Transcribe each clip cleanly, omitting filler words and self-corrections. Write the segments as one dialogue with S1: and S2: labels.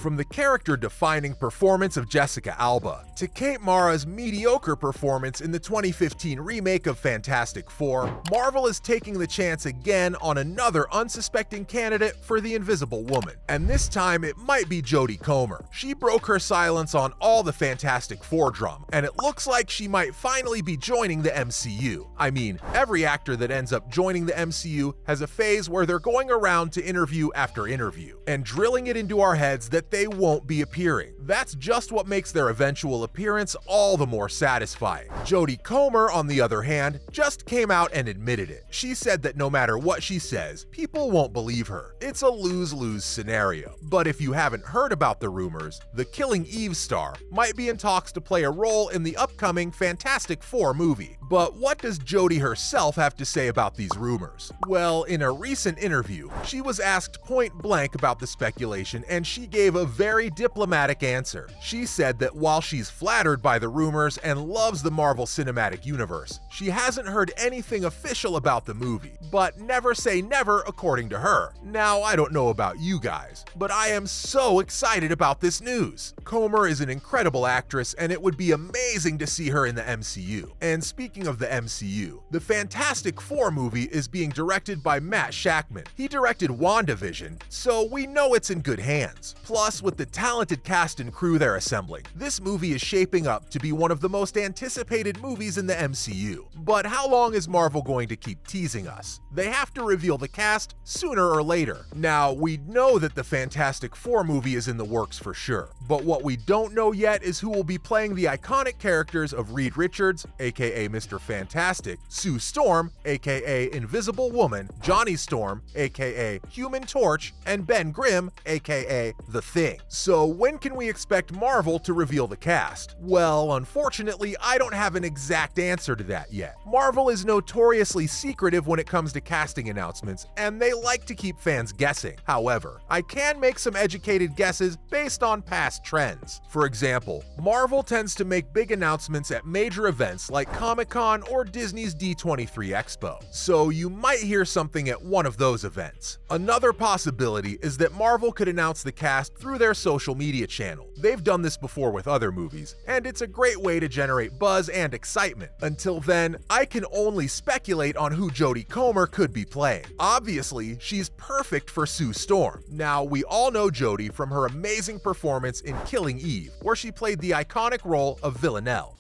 S1: From the character-defining performance of Jessica Alba to Kate Mara's mediocre performance in the 2015 remake of Fantastic Four, Marvel is taking the chance again on another unsuspecting candidate for the Invisible Woman. And this time it might be Jodie Comer. She broke her silence on all the Fantastic Four drama, and it looks like she might finally be joining the MCU. I mean, every actor that ends up joining the MCU has a phase where they're going around to interview after interview and drilling it into our heads that they won't be appearing. That's just what makes their eventual appearance all the more satisfying. Jodie Comer, on the other hand, just came out and admitted it. She said that no matter what she says, people won't believe her. It's a lose-lose scenario. But if you haven't heard about the rumors, the Killing Eve star might be in talks to play a role in the upcoming Fantastic Four movie. But what does Jodie herself have to say about these rumors? Well, in a recent interview, she was asked point blank about the speculation, and she gave a very diplomatic answer. She said that while she's flattered by the rumors and loves the Marvel Cinematic Universe, she hasn't heard anything official about the movie. But never say never, according to her. Now, I don't know about you guys, but I am so excited about this news. Comer is an incredible actress, and it would be amazing to see her in the MCU. And speaking of the MCU, the Fantastic Four movie is being directed by Matt Shakman. He directed WandaVision, so we know it's in good hands. Plus, with the talented cast and crew they're assembling, this movie is shaping up to be one of the most anticipated movies in the MCU. But how long is Marvel going to keep teasing us? They have to reveal the cast sooner or later. Now, we know that the Fantastic Four movie is in the works for sure, but what we don't know yet is who will be playing the iconic characters of Reed Richards, aka Mr. Fantastic, Sue Storm, aka Invisible Woman, Johnny Storm, aka Human Torch, and Ben Grimm, aka The Thing. So when can we expect Marvel to reveal the cast? Well, unfortunately, I don't have an exact answer to that yet. Marvel is notoriously secretive when it comes to casting announcements, and they like to keep fans guessing. However, I can make some educated guesses based on past trends. For example, Marvel tends to make big announcements at major events like Comic-Con or Disney's D23 Expo, so you might hear something at one of those events. Another possibility is that Marvel could announce the cast through their social media channel. They've done this before with other movies, and it's a great way to generate buzz and excitement. Until then, I can only speculate on who Jodie Comer could be playing. Obviously, she's perfect for Sue Storm. Now, we all know Jodie from her amazing performance in Killing Eve, where she played the iconic role of Villanelle.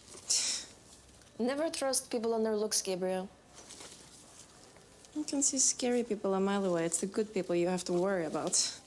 S2: Never trust people on their looks, Gabriel. You can see scary people a mile away. It's the good people you have to worry about.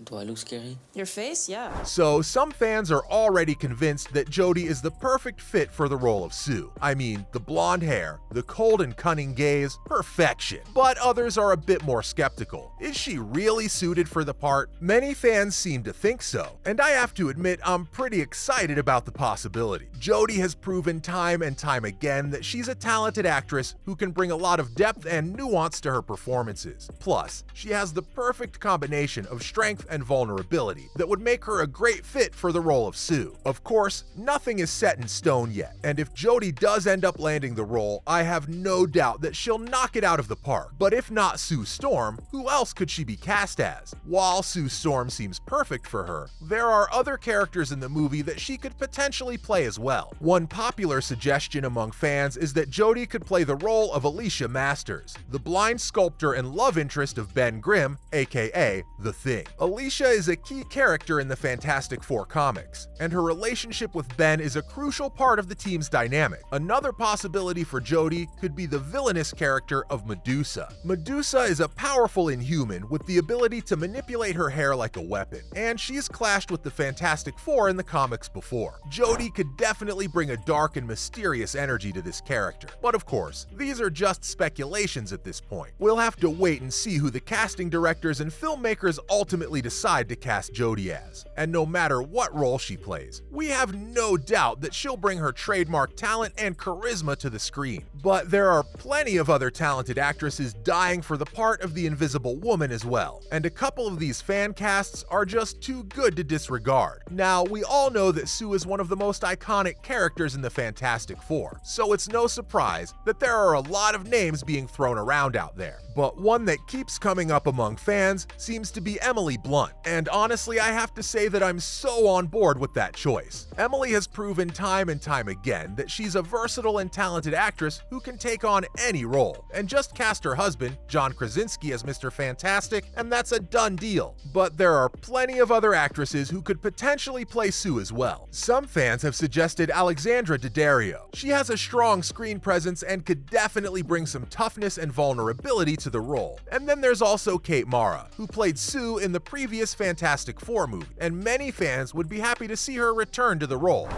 S3: Do I look scary?
S2: Your face? Yeah.
S1: So some fans are already convinced that Jodie is the perfect fit for the role of Sue. I mean, the blonde hair, the cold and cunning gaze, perfection. But others are a bit more skeptical. Is she really suited for the part? Many fans seem to think so, and I have to admit I'm pretty excited about the possibility. Jodie has proven time and time again that she's a talented actress who can bring a lot of depth and nuance to her performances. Plus, she has the perfect combination of strength and vulnerability that would make her a great fit for the role of Sue. Of course, nothing is set in stone yet, and if Jodie does end up landing the role, I have no doubt that she'll knock it out of the park. But if not Sue Storm, who else could she be cast as? While Sue Storm seems perfect for her, there are other characters in the movie that she could potentially play as well. One popular suggestion among fans is that Jodie could play the role of Alicia Masters, the blind sculptor and love interest of Ben Grimm, aka The Thing. Alicia is a key character in the Fantastic Four comics, and her relationship with Ben is a crucial part of the team's dynamic. Another possibility for Jodie could be the villainous character of Medusa. Medusa is a powerful inhuman with the ability to manipulate her hair like a weapon, and she's clashed with the Fantastic Four in the comics before. Jodie could definitely bring a dark and mysterious energy to this character, but of course, these are just speculations at this point. We'll have to wait and see who the casting directors and filmmakers ultimately decide to cast Jodie as. And no matter what role she plays, we have no doubt that she'll bring her trademark talent and charisma to the screen. But there are plenty of other talented actresses dying for the part of the Invisible Woman as well, and a couple of these fan casts are just too good to disregard. Now, we all know that Sue is one of the most iconic characters in the Fantastic Four, so it's no surprise that there are a lot of names being thrown around out there. But one that keeps coming up among fans seems to be Emily Blunt. blunt. And honestly, I have to say that I'm so on board with that choice. Emily has proven time and time again that she's a versatile and talented actress who can take on any role. And just cast her husband, John Krasinski, as Mr. Fantastic, and that's a done deal. But there are plenty of other actresses who could potentially play Sue as well. Some fans have suggested Alexandra Daddario. She has a strong screen presence and could definitely bring some toughness and vulnerability to the role. And then there's also Kate Mara, who played Sue in the previous Fantastic Four movie, and many fans would be happy to see her return to the role.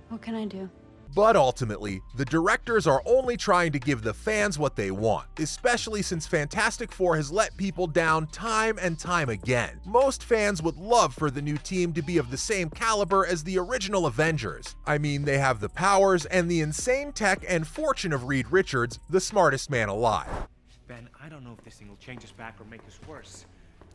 S4: What can I do?
S1: But ultimately, the directors are only trying to give the fans what they want, especially since Fantastic Four has let people down time and time again. Most fans would love for the new team to be of the same caliber as the original Avengers. I mean, they have the powers and the insane tech and fortune of Reed Richards, the smartest man alive.
S5: Ben, I don't know if this thing will change us back or make us worse.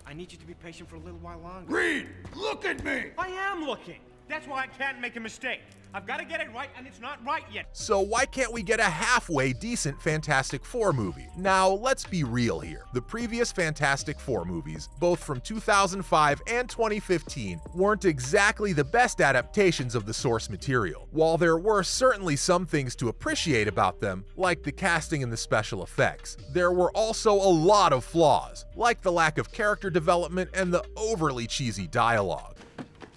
S5: I need you to be patient for a little while longer.
S6: Reed, look at me!
S5: I am looking! That's why I can't make a mistake. I've got to get it right, and it's not right yet.
S1: So why can't we get a halfway decent Fantastic Four movie? Now, let's be real here. The previous Fantastic Four movies, both from 2005 and 2015, weren't exactly the best adaptations of the source material. While there were certainly some things to appreciate about them, like the casting and the special effects, there were also a lot of flaws, like the lack of character development and the overly cheesy dialogue.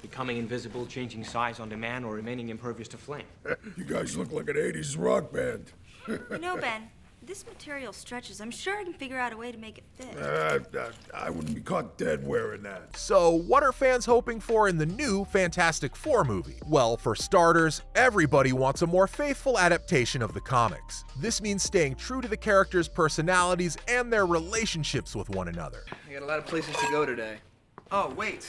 S5: Becoming invisible, changing size on demand, or remaining impervious to flame.
S6: You guys look like an 80s rock band.
S7: You know, Ben, this material stretches. I'm sure I can figure out a way to make it fit.
S6: I wouldn't be caught dead wearing that.
S1: So, what are fans hoping for in the new Fantastic Four movie? Well, for starters, everybody wants a more faithful adaptation of the comics. This means staying true to the characters' personalities and their relationships with one another.
S8: I got a lot of places to go today. Oh, wait.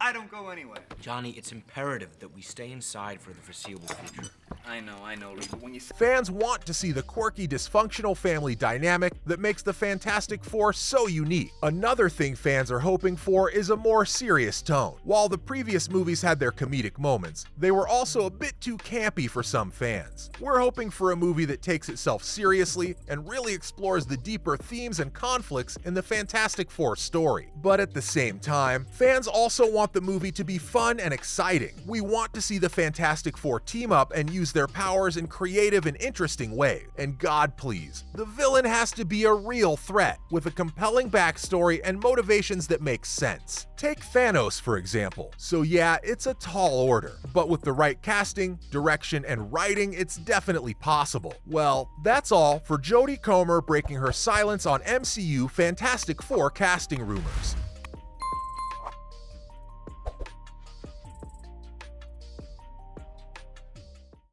S8: I don't go anywhere.
S5: Johnny, it's imperative that we stay inside for the foreseeable future.
S8: I know, Reed, but when you say...
S1: Fans want to see the quirky, dysfunctional family dynamic that makes the Fantastic Four so unique. Another thing fans are hoping for is a more serious tone. While the previous movies had their comedic moments, they were also a bit too campy for some fans. We're hoping for a movie that takes itself seriously and really explores the deeper themes and conflicts in the Fantastic Four story. But at the same time, fans also want the movie to be fun and exciting. We want to see the Fantastic Four team up and use their powers in creative and interesting ways. And God please, the villain has to be a real threat, with a compelling backstory and motivations that make sense. Take Thanos, for example. So yeah, it's a tall order, but with the right casting, direction, and writing, it's definitely possible. Well, that's all for Jodie Comer breaking her silence on MCU Fantastic Four casting rumors.